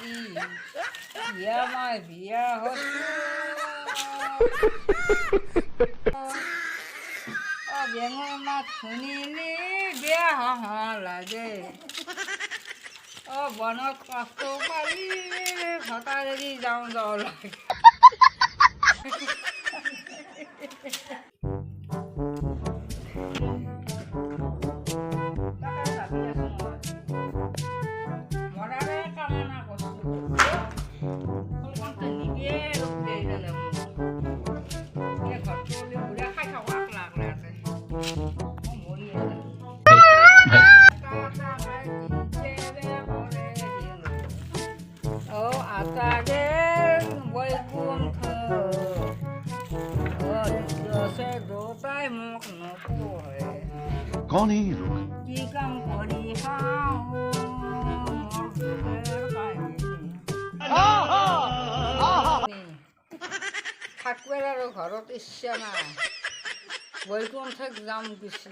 পাৰি বিয়া মই বিয়া হৈছোঁ বেঙৰ মাত শুনিলি বিয়া হহ লাগে বনত কষ্ট পাৰি ভটাৰেদি যাওঁ যাওঁ লাগে कौन है ये लोग থাকবে আৰু ঘৰত ইচ্ছা নাই বৈকুণ্ঠত যাম গুচি